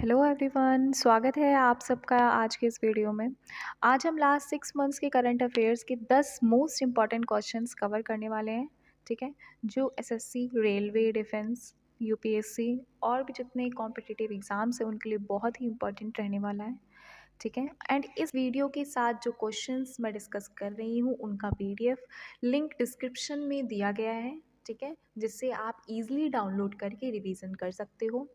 Hello everyone, स्वागत है आप सबका आज के इस वीडियो में। आज हम लास्ट 6 मंथ्स के करंट अफेयर्स के 10 मोस्ट इम्पॉर्टेंट क्वेश्चंस कवर करने वाले हैं। ठीक है, जो एसएससी, रेलवे, डिफेंस, यूपीएससी और भी जितने कॉम्पिटिटिव एग्ज़ाम्स हैं उनके लिए बहुत ही इम्पॉर्टेंट रहने वाला है। ठीक है, एंड इस वीडियो के साथ जो क्वेश्चंस मैं डिस्कस कर रही हूँ उनका पीडीएफ लिंक डिस्क्रिप्शन में दिया गया है। ठीक है, जिससे आप इजीली डाउनलोड करके रिवीजन कर सकते हो।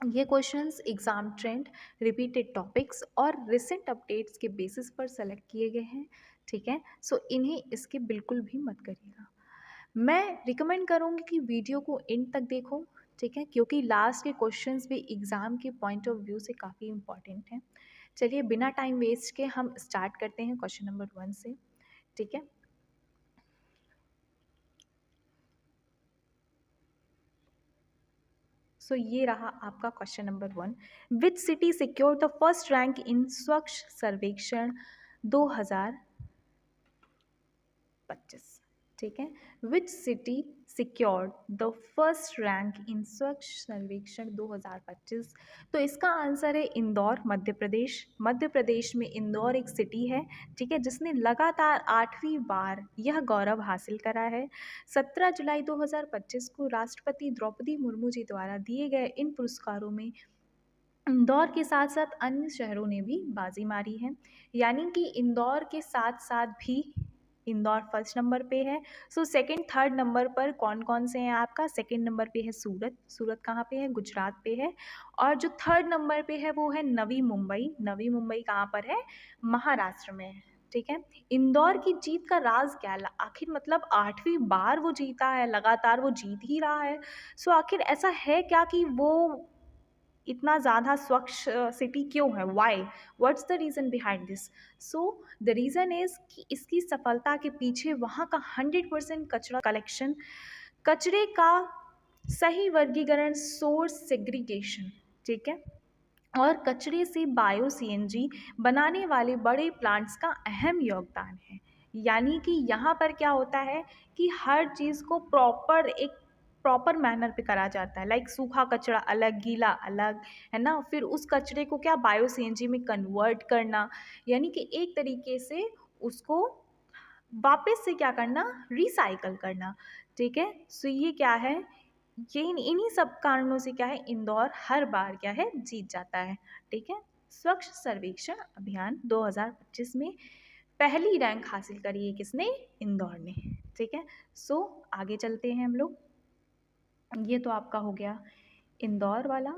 ये questions exam trend, repeated topics और रिसेंट अपडेट्स के बेसिस पर सेलेक्ट किए गए हैं। ठीक है, सो इन्हें इसके बिल्कुल भी मत करिएगा। मैं रिकमेंड करूँगी कि वीडियो को एंड तक देखो। ठीक है, क्योंकि लास्ट के क्वेश्चंस भी एग्ज़ाम के पॉइंट ऑफ व्यू से काफ़ी इंपॉर्टेंट हैं। चलिए बिना टाइम वेस्ट के हम स्टार्ट करते हैं क्वेश्चन नंबर 1 से। ठीक है, सो ये रहा आपका question number 1। Which city secure the first rank in स्वच्छ सर्वेक्षण 2025? ठीक है, which city secured the first rank in स्वच्छ सर्वेक्षण 2025? तो इसका आंसर है इंदौर, मध्य प्रदेश। मध्य प्रदेश में इंदौर एक सिटी है, ठीक है, जिसने लगातार 8वीं बार यह गौरव हासिल करा है। 17 जुलाई 2025 को राष्ट्रपति द्रौपदी मुर्मू जी द्वारा दिए गए इन पुरस्कारों में इंदौर के साथ साथ अन्य शहरों ने भी बाजी मारी है। यानी कि इंदौर के साथ साथ भी इंदौर फर्स्ट नंबर पे है। सो सेकंड थर्ड नंबर पर कौन कौन से हैं आपका? सेकंड नंबर पे है सूरत। सूरत कहाँ पे है? गुजरात पे है। और जो थर्ड नंबर पे है वो है नवी मुंबई। नवी मुंबई कहाँ पर है? महाराष्ट्र में है। ठीक है, इंदौर की जीत का राज क्या है? आखिर मतलब 8वीं बार वो जीता है, लगातार वो जीत ही रहा है। सो आखिर ऐसा है क्या कि वो इतना ज़्यादा स्वच्छ सिटी क्यों है? Why? What's the reason behind this? So the reason is कि इसकी सफलता के पीछे वहाँ का 100% कचरा कलेक्शन, कचरे का सही वर्गीकरण, सोर्स सेग्रीगेशन, ठीक है, और कचरे से बायो सीएनजी बनाने वाले बड़े प्लांट्स का अहम योगदान है। यानी कि यहाँ पर क्या होता है कि हर चीज़ को प्रॉपर मैनर पे करा जाता है। लाइक सूखा कचरा अलग, गीला अलग, है ना। फिर उस कचरे को क्या बायो सीएनजी में कन्वर्ट करना, यानी कि एक तरीके से उसको वापस से क्या करना, रिसाइकल करना। ठीक है, सो ये क्या है, ये इन्हीं सब कारणों से क्या है, इंदौर हर बार क्या है, जीत जाता है। ठीक है, स्वच्छ सर्वेक्षण अभियान 2025 में पहली रैंक हासिल करी है किसने? इंदौर ने। ठीक है, सो आगे चलते हैं हम लोग। ये तो आपका हो गया इंदौर वाला।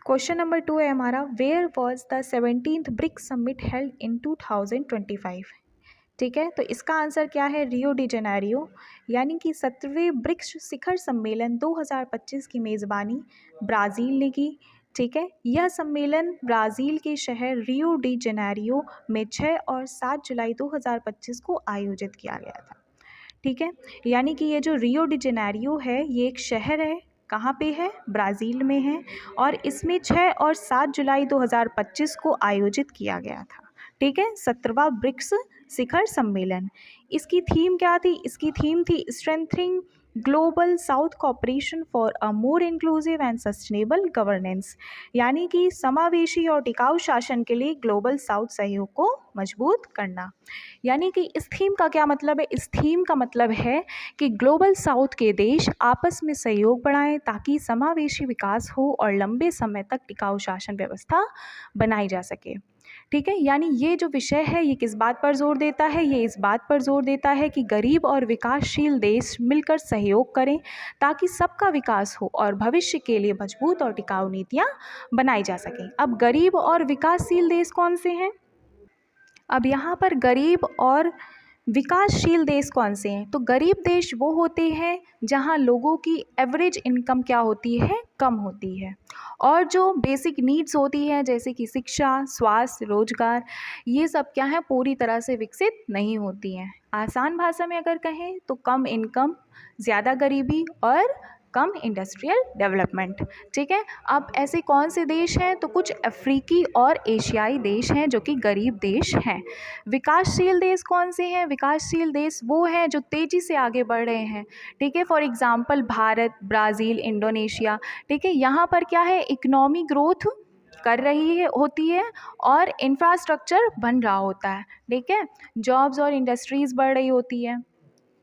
क्वेश्चन नंबर 2 है हमारा, where was the 17th BRICS summit held in 2025? ठीक है, तो इसका आंसर क्या है? Rio de Janeiro. यानी कि 17वें ब्रिक्स शिखर सम्मेलन 2025 की मेज़बानी ब्राज़ील ने की। ठीक है, यह सम्मेलन ब्राज़ील के शहर रियो डी जेनेरियो में 6 और 7 जुलाई 2025 को आयोजित किया गया था। ठीक है, यानी कि ये जो रियो डी जेनेरियो है ये एक शहर है, कहाँ पे है? ब्राज़ील में है, और इसमें 6 और 7 जुलाई 2025 को आयोजित किया गया था। ठीक है, 17वां ब्रिक्स शिखर सम्मेलन। इसकी थीम क्या थी? इसकी थीम थी strengthening global south corporation for a more inclusive and sustainable governance. यानी कि समावेशी और टिकाऊ शासन के लिए ग्लोबल साउथ सहयोग को मजबूत करना। यानी कि इस थीम का क्या मतलब है? इस थीम का मतलब है कि ग्लोबल साउथ के देश आपस में सहयोग बढ़ाएं ताकि समावेशी विकास हो और लंबे समय तक टिकाऊ शासन व्यवस्था बनाई जा सके। ठीक है, यानी ये जो विषय है ये किस बात पर जोर देता है? ये इस बात पर जोर देता है कि गरीब और विकासशील देश मिलकर सहयोग करें ताकि सबका विकास हो और भविष्य के लिए मजबूत और टिकाऊ नीतियाँ बनाई जा सकें। अब गरीब और विकासशील देश कौन से हैं? अब यहाँ पर गरीब और विकासशील देश कौन से हैं? तो गरीब देश वो होते हैं जहाँ लोगों की एवरेज इनकम क्या होती है? कम होती है, और जो बेसिक नीड्स होती हैं जैसे कि शिक्षा, स्वास्थ्य, रोजगार, ये सब क्या है, पूरी तरह से विकसित नहीं होती हैं। आसान भाषा में अगर कहें तो कम इनकम, ज़्यादा गरीबी और कम इंडस्ट्रियल डेवलपमेंट। ठीक है, अब ऐसे कौन से देश हैं, तो कुछ अफ्रीकी और एशियाई देश हैं जो कि गरीब देश हैं। विकासशील देश कौन से हैं, विकासशील देश वो हैं जो तेज़ी से आगे बढ़ रहे हैं। ठीक है, for example Bharat, Brazil, Indonesia. ठीक है, यहाँ पर क्या है, इकोनॉमी ग्रोथ कर रही है होती है और इंफ्रास्ट्रक्चर बन रहा होता है। ठीक है, जॉब्स और इंडस्ट्रीज़ बढ़ रही होती है।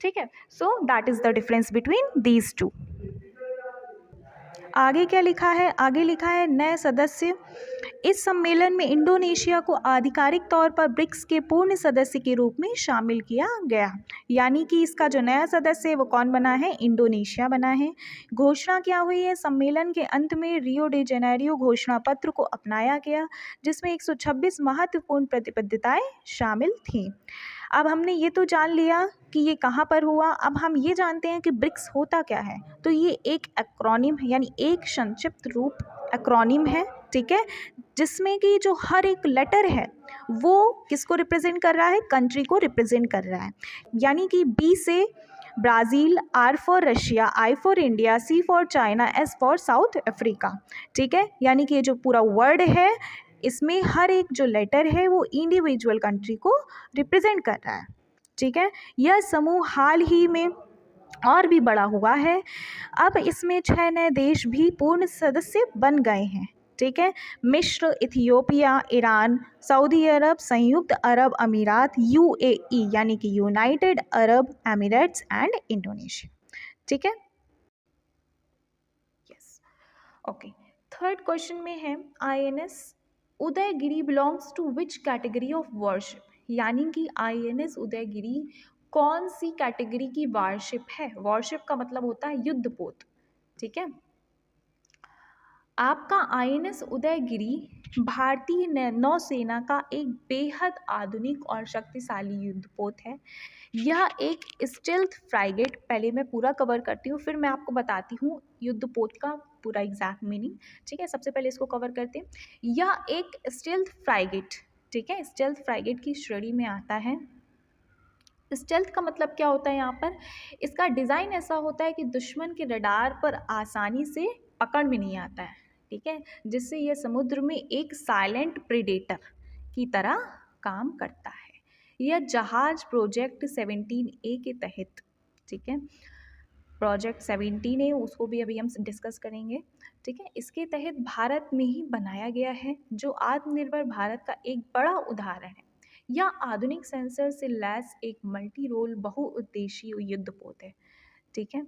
ठीक है, so that is the difference between these two. आगे क्या लिखा है, आगे लिखा है नए सदस्य। इस सम्मेलन में इंडोनेशिया को आधिकारिक तौर पर ब्रिक्स के पूर्ण सदस्य के रूप में शामिल किया गया। यानी कि इसका जो नया सदस्य है वो कौन बना है, इंडोनेशिया बना है। घोषणा क्या हुई है, सम्मेलन के अंत में रियो डी जेनेरियो घोषणा पत्र को अपनाया गया, जिसमें 126 महत्वपूर्ण प्रतिबद्धताएं शामिल थीं। अब हमने ये तो जान लिया कि ये कहाँ पर हुआ। अब हम ये जानते हैं कि ब्रिक्स होता क्या है। तो ये एक एक्रोनिम यानी एक संक्षिप्त रूप एक्रोनिम है। ठीक है, जिसमें कि जो हर एक लेटर है वो किसको रिप्रेजेंट कर रहा है, कंट्री को रिप्रेजेंट कर रहा है। यानी कि बी से Brazil, R for Russia, I for India, C for China, S for South Africa. ठीक है, यानी कि ये जो पूरा वर्ड है इसमें हर एक जो लेटर है वो इंडिविजुअल कंट्री को रिप्रेजेंट कर रहा है। ठीक है, यह समूह हाल ही में और भी बड़ा हुआ है। अब इसमें 6 नए देश भी पूर्ण सदस्य बन गए हैं। ठीक है, मिस्र, इथियोपिया, ईरान, सऊदी अरब, संयुक्त अरब अमीरात, यूएई यानी कि United Arab Emirates and Indonesia. ठीक है, यस, ओके। थर्ड क्वेश्चन में है INS Udaygiri belongs to which category of warship. यानी कि आईएनएस उदयगिरी कौन सी कैटेगरी की वारशिप है। वॉरशिप का मतलब होता है युद्धपोत। ठीक है, आपका आईएनएस उदयगिरी भारतीय नौसेना का एक बेहद आधुनिक और शक्तिशाली युद्धपोत है। यह एक स्टेल्थ फ्राइगेट, पहले मैं पूरा कवर करती हूँ फिर मैं आपको बताती हूँ युद्धपोत का पूरा एग्जैक्ट मीनिंग। ठीक है, सबसे पहले इसको कवर करते हैं। यह एक स्टेल्थ फ्राइगेट, ठीक है, स्टेल्थ फ्राइगेट की श्रेणी में आता है। स्टेल्थ का मतलब क्या होता है, यहाँ पर इसका डिज़ाइन ऐसा होता है कि दुश्मन के रडार पर आसानी से पकड़ में नहीं आता है। ठीक है, जिससे यह समुद्र में एक साइलेंट प्रेडेटर की तरह काम करता है। यह जहाज प्रोजेक्ट 17A के तहत, ठीक है, प्रोजेक्ट 17A उसको भी अभी हम डिस्कस करेंगे। ठीक है, इसके तहत भारत में ही बनाया गया है, जो आत्मनिर्भर भारत का एक बड़ा उदाहरण है। यह आधुनिक सेंसर से लैस एक मल्टी रोल बहुउद्देशीय युद्धपोत है। ठीक है,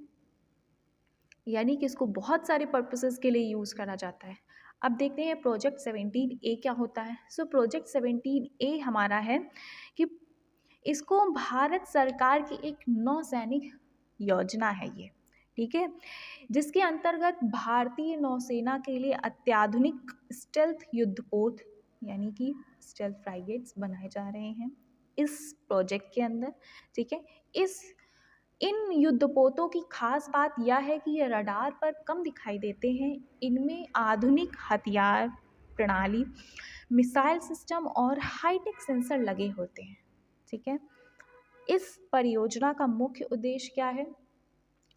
यानी कि इसको बहुत सारे पर्पसेस के लिए यूज़ करा जाता है। अब देखते हैं प्रोजेक्ट 17A क्या होता है। सो प्रोजेक्ट 17A हमारा है कि इसको भारत सरकार की एक नौसैनिक योजना है ये। ठीक है, जिसके अंतर्गत भारतीय नौसेना के लिए अत्याधुनिक स्टेल्थ युद्धपोत यानी कि स्टेल्थ फ्राइगेट्स बनाए जा रहे हैं इस प्रोजेक्ट के अंदर। ठीक है, इन युद्धपोतों की खास बात यह है कि ये रडार पर कम दिखाई देते हैं। इनमें आधुनिक हथियार प्रणाली, मिसाइल सिस्टम और हाईटेक सेंसर लगे होते हैं। ठीक है, इस परियोजना का मुख्य उद्देश्य क्या है।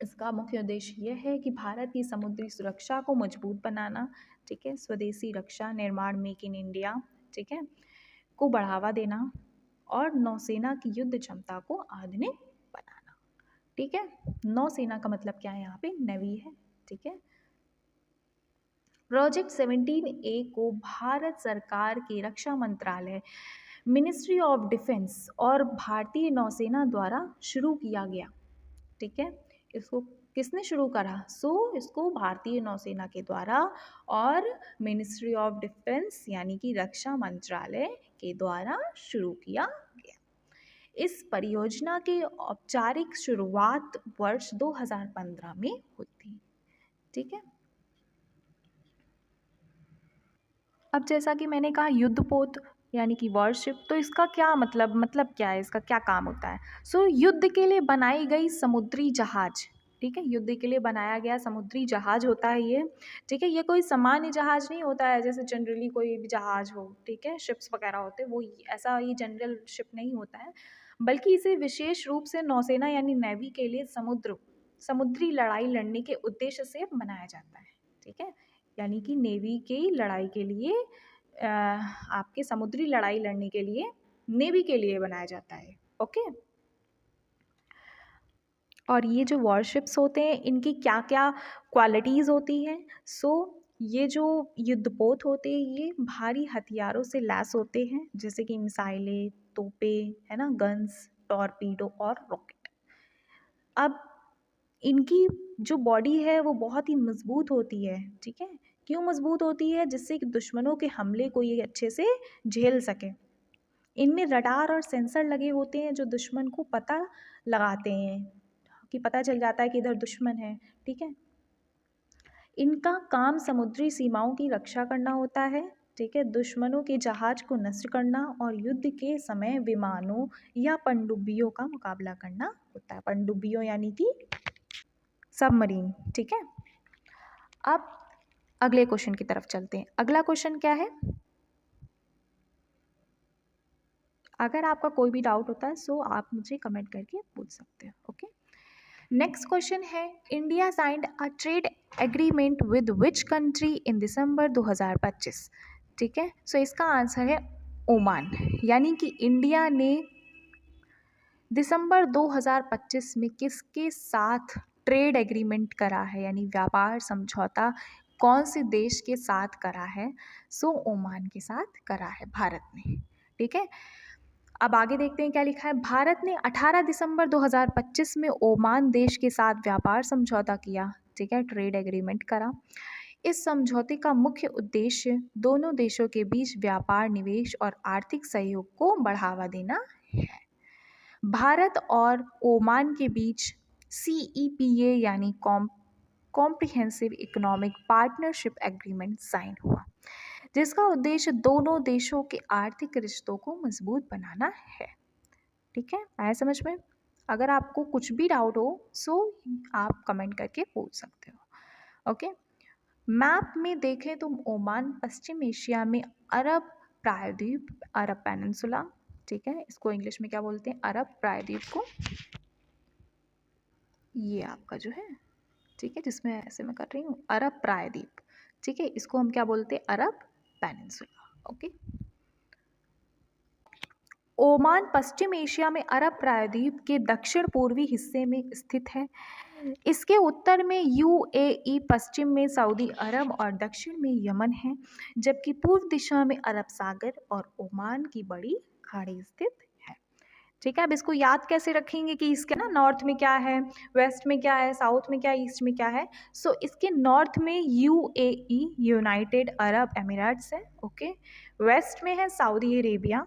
इसका मुख्य उद्देश्य यह है कि भारत की समुद्री सुरक्षा को मजबूत बनाना। ठीक है, स्वदेशी रक्षा निर्माण, मेक इन इंडिया, ठीक है, को बढ़ावा देना और नौसेना की युद्ध क्षमता को आधुनिक बनाना। ठीक है, नौसेना का मतलब क्या है, यहाँ पे नेवी है। ठीक है, प्रोजेक्ट 17A को भारत सरकार के रक्षा मंत्रालय, मिनिस्ट्री ऑफ डिफेंस और भारतीय नौसेना द्वारा शुरू किया गया। ठीक है, इसको किसने शुरू करा, इसको भारतीय नौसेना के द्वारा और मिनिस्ट्री ऑफ डिफेंस यानी कि रक्षा मंत्रालय के द्वारा शुरू किया गया। इस परियोजना की औपचारिक शुरुआत वर्ष 2015 में हुई थी। ठीक है, अब जैसा कि मैंने कहा युद्धपोत यानी कि वॉरशिप, तो इसका क्या मतलब क्या है, इसका क्या काम होता है। युद्ध के लिए बनाई गई समुद्री जहाज। ठीक है, युद्ध के लिए बनाया गया समुद्री जहाज होता है ये। ठीक है, ये कोई सामान्य जहाज नहीं होता है जैसे जनरली कोई भी जहाज हो। ठीक है, शिप्स वगैरह होते हैं वो, ऐसा ये जनरल शिप नहीं होता है, बल्कि इसे विशेष रूप से नौसेना यानी नेवी के लिए समुद्र समुद्री लड़ाई लड़ने के उद्देश्य से बनाया जाता है, ठीक है, यानी कि नेवी की लड़ाई के लिए आपके समुद्री लड़ाई लड़ने के लिए नेवी के लिए बनाया जाता है। ओके, और ये जो वॉरशिप्स होते हैं इनकी क्या क्या क्वालिटीज़ होती हैं? ये जो युद्धपोत होते हैं ये भारी हथियारों से लैस होते हैं, जैसे कि मिसाइलें, तोपें, है ना, गन्स, टॉर्पीडो और रॉकेट। अब इनकी जो बॉडी है वो बहुत ही मजबूत होती है, ठीक है। क्यों मजबूत होती है? जिससे कि दुश्मनों के हमले को ये अच्छे से झेल सके। इनमें रडार और सेंसर लगे होते हैं जो दुश्मन को पता लगाते हैं कि पता चल जाता है कि इधर दुश्मन है, ठीक है। इनका काम समुद्री सीमाओं की रक्षा करना होता है, ठीक है, दुश्मनों के जहाज को नष्ट करना और युद्ध के समय विमानों या पनडुब्बियों का मुकाबला करना होता है। पनडुब्बियों यानी कि सबमरीन, ठीक है। अब अगले क्वेश्चन की तरफ चलते हैं। अगला क्वेश्चन क्या है? अगर आपका कोई भी डाउट होता है सो आप मुझे कमेंट करके पूछ सकते हो। ओके, नेक्स्ट क्वेश्चन है, India signed a trade agreement with which country in December 2025? ठीक है, सो इसका आंसर है ओमान, यानी कि इंडिया ने दिसंबर 2025 में किसके साथ ट्रेड एग्रीमेंट करा है, यानी व्यापार समझौता कौन से देश के साथ करा है? सो ओमान के साथ करा है भारत ने, ठीक है। अब आगे देखते हैं क्या लिखा है। भारत ने 18 दिसंबर 2025 में ओमान देश के साथ व्यापार समझौता किया, ठीक है, ट्रेड एग्रीमेंट करा। इस समझौते का मुख्य उद्देश्य दोनों देशों के बीच व्यापार, निवेश और आर्थिक सहयोग को बढ़ावा देना है। भारत और ओमान के बीच CEPA यानी comprehensive economic partnership agreement sign हुआ, जिसका उद्देश्य दोनों देशों के आर्थिक रिश्तों को मजबूत बनाना है, ठीक है। आया समझ में? अगर आपको कुछ भी डाउट हो सो आप कमेंट करके पूछ सकते हो। ओके, मैप में देखें तो ओमान पश्चिम एशिया में अरब प्रायद्वीप, अरब पेनिनसुला, ठीक है, इसको इंग्लिश में क्या बोलते हैं? अरब प्रायद्वीप को। ये आपका जो है, ठीक है, जिसमें ऐसे मैं कर रही हूँ अरब प्रायद्वीप, ठीक है, इसको हम क्या बोलते हैं? अरब पेनिनसुला। ओके, ओमान पश्चिम एशिया में अरब प्रायद्वीप के दक्षिण पूर्वी हिस्से में स्थित है। इसके उत्तर में UAE, पश्चिम में सऊदी अरब और दक्षिण में यमन है, जबकि पूर्व दिशा में अरब सागर और ओमान की बड़ी खाड़ी स्थित है, ठीक है। अब इसको याद कैसे रखेंगे कि इसके ना नॉर्थ में क्या है, वेस्ट में क्या है, साउथ में क्या है, ईस्ट में क्या है? सो इसके नॉर्थ में UAE, यूनाइटेड अरब एमिरेट्स है, ओके, वेस्ट में है सऊदी अरेबिया,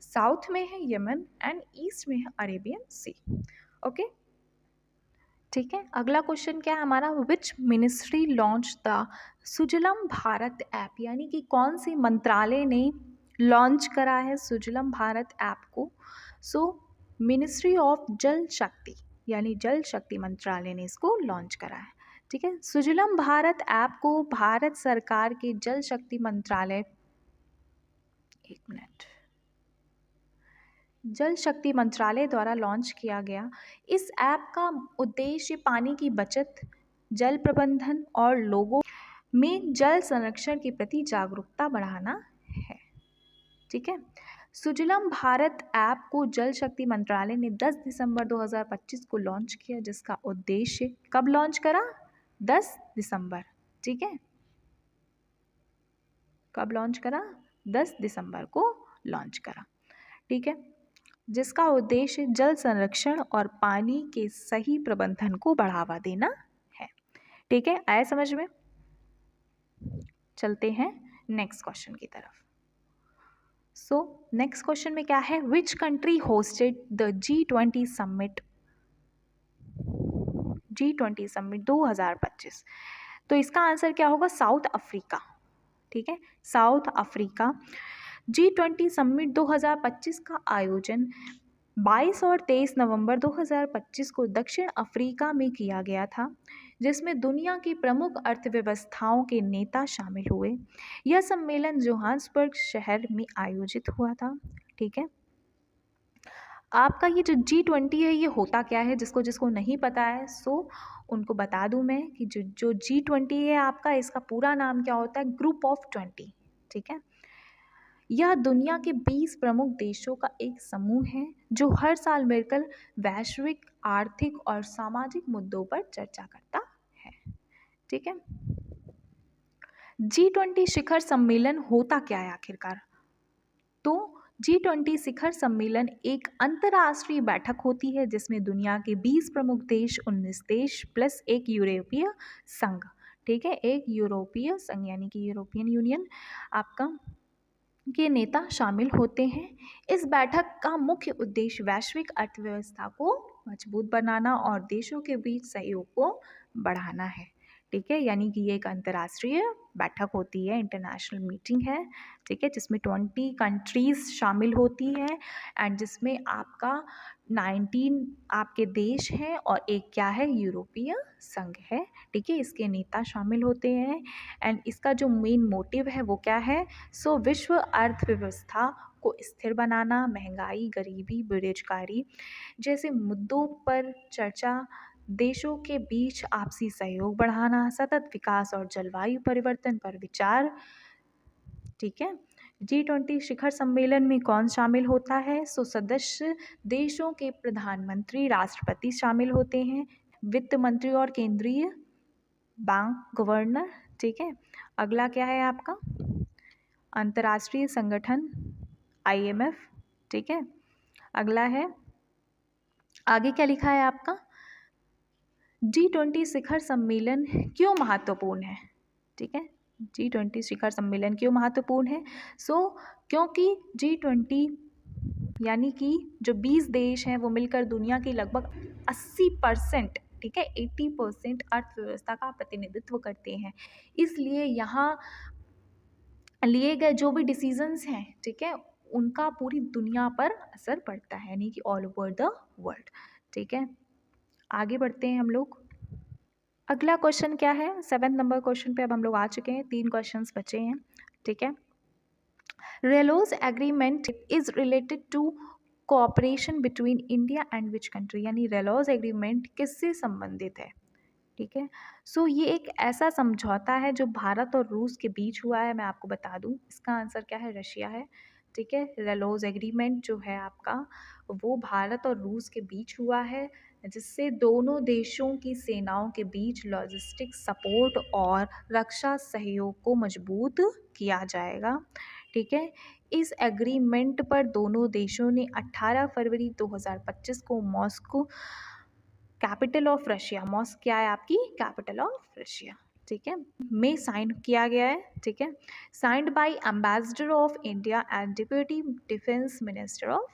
साउथ में है यमन एंड ईस्ट में है अरेबियन सी। ओके, ठीक है। अगला क्वेश्चन क्या है हमारा? Which ministry launch the Sujalam Bharat app, यानी कि कौन सी मंत्रालय ने लॉन्च करा है सुजलम भारत ऐप को? सो मिनिस्ट्री ऑफ जल शक्ति, यानी जल शक्ति मंत्रालय ने इसको लॉन्च करा है, ठीक है। सुजलम भारत ऐप को भारत सरकार के जल शक्ति मंत्रालय, एक मिनट, जल शक्ति मंत्रालय द्वारा लॉन्च किया गया। इस ऐप का उद्देश्य पानी की बचत, जल प्रबंधन और लोगों में जल संरक्षण के प्रति जागरूकता बढ़ाना है, ठीक है। सुजलम भारत ऐप को जल शक्ति मंत्रालय ने 10 दिसंबर 2025 को लॉन्च किया, जिसका उद्देश्य, कब लॉन्च करा? 10 दिसंबर, ठीक है, कब लॉन्च करा? 10 दिसंबर को लॉन्च करा, ठीक है, जिसका उद्देश्य जल संरक्षण और पानी के सही प्रबंधन को बढ़ावा देना है, ठीक है। आया समझ में? चलते हैं नेक्स्ट क्वेश्चन की तरफ। सो नेक्स्ट क्वेश्चन में क्या है? Which country hosted the G20 summit, G20 summit 2025? तो इसका आंसर क्या होगा? साउथ अफ्रीका, ठीक है, साउथ अफ्रीका। G20 समिट 2025 का आयोजन 22 और 23 नवंबर 2025 को दक्षिण अफ्रीका में किया गया था, जिसमें दुनिया की प्रमुख अर्थव्यवस्थाओं के नेता शामिल हुए। यह सम्मेलन जोहान्सबर्ग शहर में आयोजित हुआ था, ठीक है। आपका ये जो G20 है ये होता क्या है, जिसको जिसको नहीं पता है सो उनको बता दूं मैं कि जो जो G20 है आपका, इसका पूरा नाम क्या होता है, ग्रुप ऑफ 20। ठीक है, यह दुनिया के 20 प्रमुख देशों का एक समूह है जो हर साल मिलकर वैश्विक आर्थिक और सामाजिक मुद्दों पर चर्चा करता है। ठीक है, G20 शिखर सम्मेलन होता क्या है आखिरकार? तो G20 शिखर सम्मेलन एक अंतर्राष्ट्रीय बैठक होती है जिसमें दुनिया के 20 प्रमुख देश, 19 देश प्लस एक यूरोपीय संघ, ठीक है, एक यूरोपीय संघ यानी कि यूरोपियन यूनियन आपका, के नेता शामिल होते हैं। इस बैठक का मुख्य उद्देश्य वैश्विक अर्थव्यवस्था को मजबूत बनाना और देशों के बीच सहयोग को बढ़ाना है। ठीक है, यानी कि ये एक अंतर्राष्ट्रीय बैठक होती है, इंटरनेशनल मीटिंग है। ठीक है, जिसमें 20 कंट्रीज शामिल होती हैं एंड जिसमें आपका 19 आपके देश हैं और एक क्या है, यूरोपीय संघ है। ठीक है, इसके नेता शामिल होते हैं एंड इसका जो मेन मोटिव है वो क्या है, सो विश्व अर्थव्यवस्था को स्थिर बनाना, महंगाई, गरीबी, बेरोजगारी जैसे मुद्दों पर चर्चा, देशों के बीच आपसी सहयोग बढ़ाना, सतत विकास और जलवायु परिवर्तन पर विचार। ठीक है, G20 शिखर सम्मेलन में कौन शामिल होता है, सो सदस्य देशों के प्रधानमंत्री, राष्ट्रपति शामिल होते हैं, वित्त मंत्री और केंद्रीय बैंक गवर्नर। ठीक है, अगला क्या है आपका, अंतर्राष्ट्रीय संगठन IMF। ठीक है, अगला है, आगे क्या लिखा है आपका, G20 शिखर सम्मेलन क्यों महत्वपूर्ण है? ठीक है, G20 शिखर सम्मेलन क्यों महत्वपूर्ण है, क्योंकि G20 यानी कि जो 20 देश हैं वो मिलकर दुनिया की लगभग 80%, ठीक है, 80% अर्थव्यवस्था का प्रतिनिधित्व करते हैं। इसलिए यहाँ लिए गए जो भी डिसीजंस हैं, ठीक है, उनका पूरी दुनिया पर असर पड़ता है, यानी कि ऑल ओवर द वर्ल्ड। ठीक है, आगे बढ़ते हैं हम लोग। अगला क्वेश्चन क्या है, 7 नंबर क्वेश्चन पे अब हम लोग आ चुके हैं, 3 क्वेश्चंस बचे हैं। ठीक है, RELOS agreement is related to cooperation between India and which country, यानी रेलोज एग्रीमेंट किससे संबंधित है? ठीक है, सो ये एक ऐसा समझौता है जो भारत और रूस के बीच हुआ है। मैं आपको बता दूं इसका आंसर क्या है, रशिया है। ठीक है, रेलोज एग्रीमेंट जो है आपका वो भारत और रूस के बीच हुआ है, जिससे दोनों देशों की सेनाओं के बीच लॉजिस्टिक सपोर्ट और रक्षा सहयोग को मजबूत किया जाएगा। ठीक है, इस एग्रीमेंट पर दोनों देशों ने 18 फरवरी 2025 को Moscow, capital of Russia, Moscow क्या है आपकी, कैपिटल ऑफ रशिया, ठीक है, में साइन किया गया है। ठीक है, signed by ambassador of India and deputy defence minister of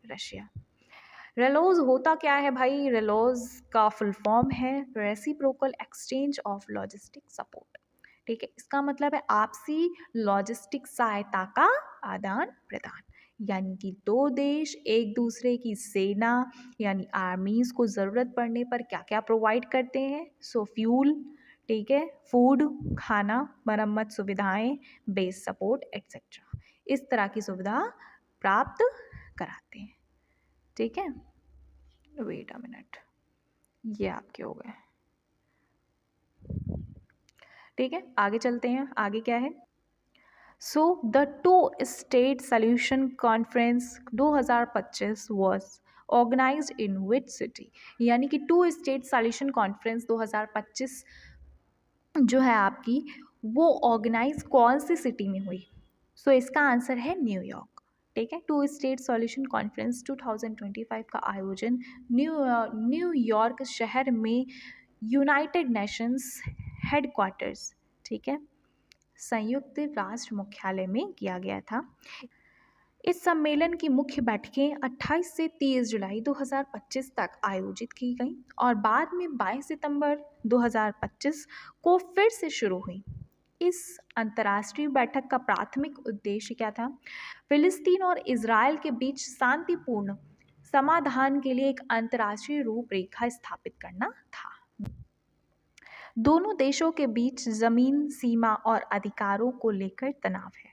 Russia. RELOS होता क्या है भाई, रेलोज का फुल फॉर्म है reciprocal exchange of logistic support. ठीक है, इसका मतलब है आपसी लॉजिस्टिक सहायता का आदान प्रदान, यानी कि दो देश एक दूसरे की सेना यानी आर्मीज को ज़रूरत पड़ने पर क्या क्या प्रोवाइड करते हैं, सो फ्यूल, ठीक है, फूड, खाना, मरम्मत सुविधाएं, बेस सपोर्ट एक्सेट्रा, इस तरह की सुविधा प्राप्त कराते हैं। ठीक है, वेट अ मिनट, ये आपके हो गए। ठीक है, आगे चलते हैं, आगे क्या है, so the two state solution conference 2025 was organized in which city, यानी कि टू स्टेट सॉल्यूशन कॉन्फ्रेंस 2025 जो है आपकी वो ऑर्गेनाइज कौन सी सिटी में हुई, सो इसका आंसर है न्यूयॉर्क। ठीक है, टू स्टेट सॉल्यूशन कॉन्फ्रेंस 2025 का आयोजन न्यूयॉर्क शहर में यूनाइटेड नेशंस हेडक्वार्टर्स, ठीक है, संयुक्त राष्ट्र मुख्यालय में किया गया था। इस सम्मेलन की मुख्य बैठकें 28 से 30 जुलाई 2025 तक आयोजित की गईं और बाद में 22 सितंबर 2025 को फिर से शुरू हुई। इस अंतर्राष्ट्रीय बैठक का प्राथमिक उद्देश्य क्या था, फिलिस्तीन और इजराइल के बीच शांतिपूर्ण समाधान के लिए एक अंतर्राष्ट्रीय रूपरेखा स्थापित करना था। दोनों देशों के बीच जमीन, सीमा और अधिकारों को लेकर तनाव है।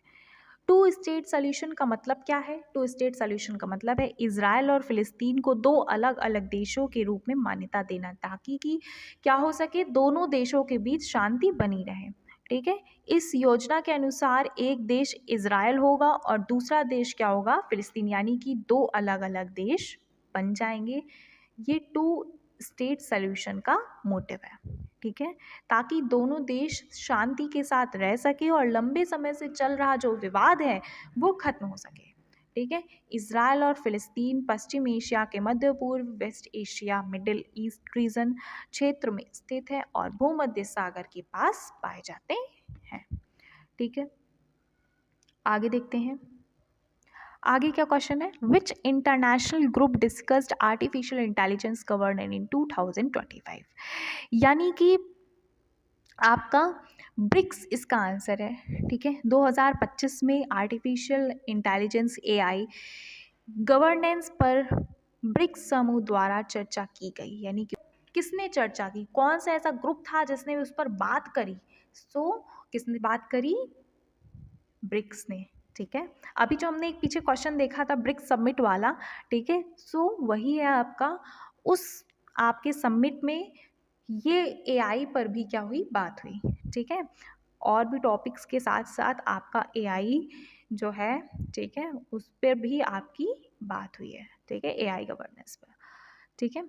टू स्टेट सॉल्यूशन का मतलब क्या है? टू स्टेट सॉल्यूशन का मतलब है इजराइल और फिलिस्तीन को दो अलग अलग देशों के रूप में मान्यता देना, ताकि कि क्या हो सके, दोनों देशों के बीच शांति बनी रहे। ठीक है, इस योजना के अनुसार एक देश इजराइल होगा और दूसरा देश क्या होगा, फिलिस्तीन, यानी कि दो अलग अलग देश बन जाएंगे। ये टू स्टेट सॉल्यूशन का मोटिव है। ठीक है, ताकि दोनों देश शांति के साथ रह सके और लंबे समय से चल रहा जो विवाद है वो खत्म हो सके। ठीक है, इजराइल और फिलिस्तीन पश्चिम एशिया के मध्य पूर्व, west Asia, middle east region क्षेत्र में स्थित है और भूमध्य सागर के पास पाए जाते हैं। ठीक है, आगे देखते हैं। आगे क्या क्वेश्चन है, which international group discussed artificial intelligence governance in 2025, यानी कि आपका ब्रिक्स इसका आंसर है। ठीक है, 2025 में आर्टिफिशियल इंटेलिजेंस एआई गवर्नेंस पर ब्रिक्स समूह द्वारा चर्चा की गई, यानी कि किसने चर्चा की, कौन सा ऐसा ग्रुप था जिसने उस पर बात करी? किसने बात करी? ब्रिक्स ने। ठीक है, अभी जो हमने एक पीछे क्वेश्चन देखा था ब्रिक्स समिट वाला, ठीक है, वही है आपका। उस आपके समिट में ये एआई पर भी क्या हुई, बात हुई। ठीक है, और भी टॉपिक्स के साथ साथ आपका एआई जो है, ठीक है, उस पर भी आपकी बात हुई है। ठीक है, एआई गवर्नेंस पर। ठीक है,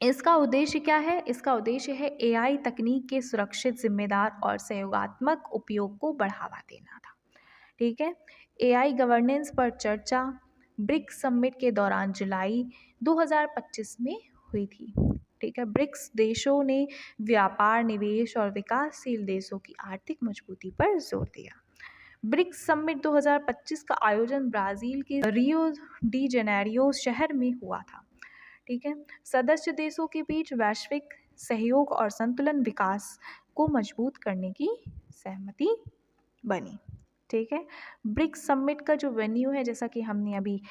इसका उद्देश्य क्या है? इसका उद्देश्य है एआई तकनीक के सुरक्षित, जिम्मेदार और सहयोगात्मक उपयोग को बढ़ावा देना था। ठीक है, एआई गवर्नेंस पर चर्चा ब्रिक्स समिट के दौरान जुलाई 2025 में हुई थी। ठीक है, ब्रिक्स देशों ने व्यापार, निवेश और विकासशील देशों की आर्थिक मजबूती पर जोर दिया। ब्रिक्स समिट 2025 का आयोजन ब्राज़ील के रियो डी जेनेरियो शहर में हुआ था। ठीक है, सदस्य देशों के बीच वैश्विक सहयोग और संतुलन विकास को मजबूत करने की सहमति बनी। ठीक है, ब्रिक्स समिट का जो वेन्यू है, जैसा कि हमने अभी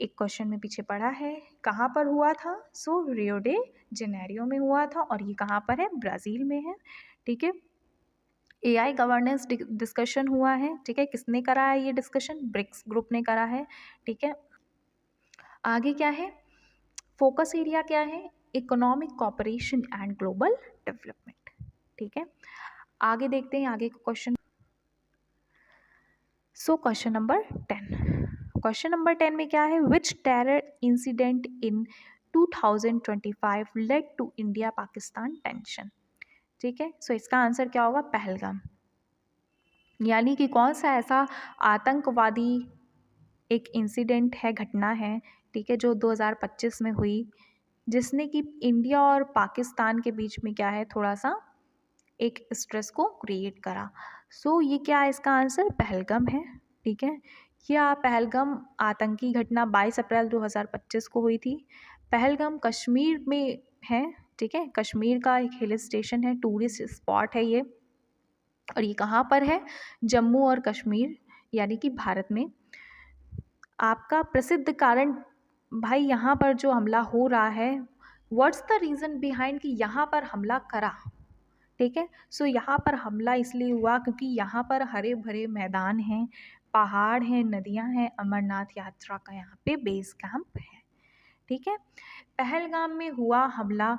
एक क्वेश्चन में पीछे पढ़ा है, कहाँ पर हुआ था? रियो डे जेनेरियो में हुआ था और ये कहाँ पर है? ब्राज़ील में है। ठीक है, एआई गवर्नेंस डिस्कशन हुआ है। ठीक है, किसने करा है ये डिस्कशन? ब्रिक्स ग्रुप ने करा है। ठीक है, आगे क्या है, फोकस एरिया क्या है? Economic cooperation and global development. ठीक है, आगे देखते हैं आगे का question. Question number 10, question number 10 में क्या है, which terror incident in 2025 led to India Pakistan tension? ठीक है, इसका आंसर क्या होगा? पहलगाम, यानी कि कौन सा ऐसा आतंकवादी एक इंसिडेंट है, घटना है, ठीक है, जो 2025 में हुई, जिसने कि इंडिया और पाकिस्तान के बीच में क्या है, थोड़ा सा एक स्ट्रेस को क्रिएट करा। ये क्या है इसका आंसर? पहलगाम है। ठीक है, यह पहलगाम आतंकी घटना 22 अप्रैल 2025 को हुई थी। पहलगाम कश्मीर में है। ठीक है, कश्मीर का एक हिल स्टेशन है, टूरिस्ट स्पॉट है ये, और ये कहाँ पर है? जम्मू और कश्मीर, यानी कि भारत में। आपका प्रसिद्ध कारण भाई यहाँ पर जो हमला हो रहा है, व्हाट्स द रीज़न बिहाइंड कि यहाँ पर हमला करा? ठीक है, यहाँ पर हमला इसलिए हुआ क्योंकि यहाँ पर हरे भरे मैदान हैं, पहाड़ हैं, नदियाँ हैं, अमरनाथ यात्रा का यहाँ पे बेस कैंप है। ठीक है, पहलगाम में हुआ हमला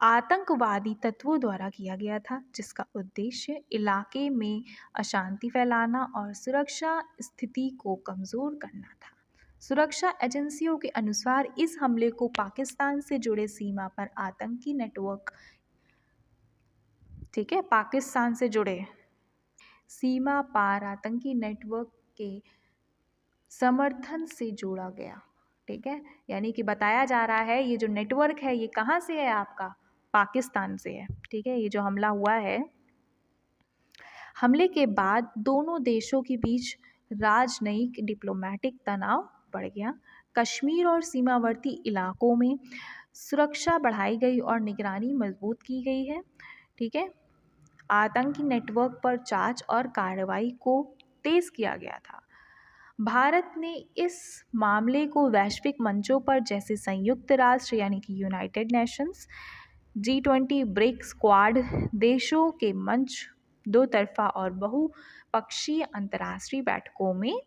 आतंकवादी तत्वों द्वारा किया गया था, जिसका उद्देश्य इलाके में अशांति फैलाना और सुरक्षा स्थिति को कमज़ोर करना था। सुरक्षा एजेंसियों के अनुसार इस हमले को पाकिस्तान से जुड़े सीमा पर आतंकी नेटवर्क, ठीक है, पाकिस्तान से जुड़े सीमा पार आतंकी नेटवर्क के समर्थन से जोड़ा गया। ठीक है, यानी कि बताया जा रहा है ये जो नेटवर्क है ये कहाँ से है? आपका पाकिस्तान से है। ठीक है, ये जो हमला हुआ है, हमले के बाद दोनों देशों के बीच राजनयिक डिप्लोमेटिक तनाव बढ़ गया। कश्मीर और सीमावर्ती इलाकों में सुरक्षा बढ़ाई गई और निगरानी मजबूत की गई है। ठीक है, आतंकी नेटवर्क पर जांच और कार्रवाई को तेज किया गया था। भारत ने इस मामले को वैश्विक मंचों पर जैसे संयुक्त राष्ट्र, यानी कि United Nations, G20, BRICS, quad देशों के मंच दो तरफा और बहुपक्षीय अंतर्राष्ट्रीय बैठकों में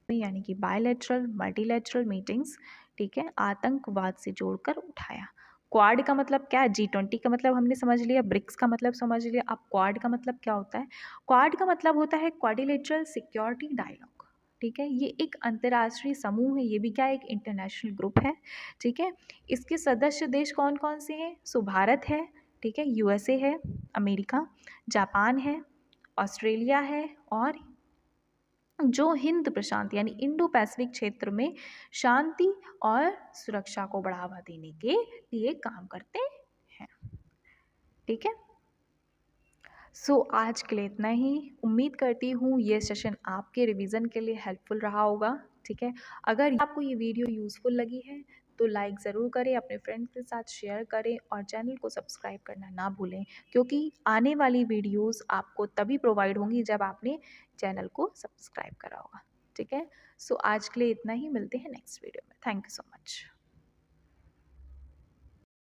यानी कि बायलैटरल मल्टीलैटरल मीटिंग्स, ठीक है, आतंकवाद से जोड़कर उठाया। क्वाड का मतलब क्या है? G20 का मतलब हमने समझ लिया, ब्रिक्स का मतलब समझ लिया, अब क्वाड का मतलब क्या होता है? क्वाड का मतलब होता है क्वाड्रिलेटरल सिक्योरिटी डायलॉग, ठीक है। ये एक अंतर्राष्ट्रीय समूह है, ये भी क्या है? एक इंटरनेशनल ग्रुप है, ठीक है। इसके सदस्य देश कौन कौन से हैं? सो भारत है, ठीक है, USA है, अमेरिका, जापान है, ऑस्ट्रेलिया है, और जो हिंद प्रशांत यानी इंडो पैसिफिक क्षेत्र में शांति और सुरक्षा को बढ़ावा देने के लिए काम करते हैं, ठीक है। सो आज के लिए इतना ही। उम्मीद करती हूँ ये सेशन आपके रिवीजन के लिए हेल्पफुल रहा होगा, ठीक है। अगर आपको ये वीडियो यूज़फुल लगी है तो लाइक ज़रूर करें, अपने फ्रेंड्स के साथ शेयर करें और चैनल को सब्सक्राइब करना ना भूलें, क्योंकि आने वाली वीडियोस आपको तभी प्रोवाइड होंगी जब आपने चैनल को सब्सक्राइब करा होगा, ठीक है। सो आज के लिए इतना ही, मिलते हैं नेक्स्ट वीडियो में। Thank you so much.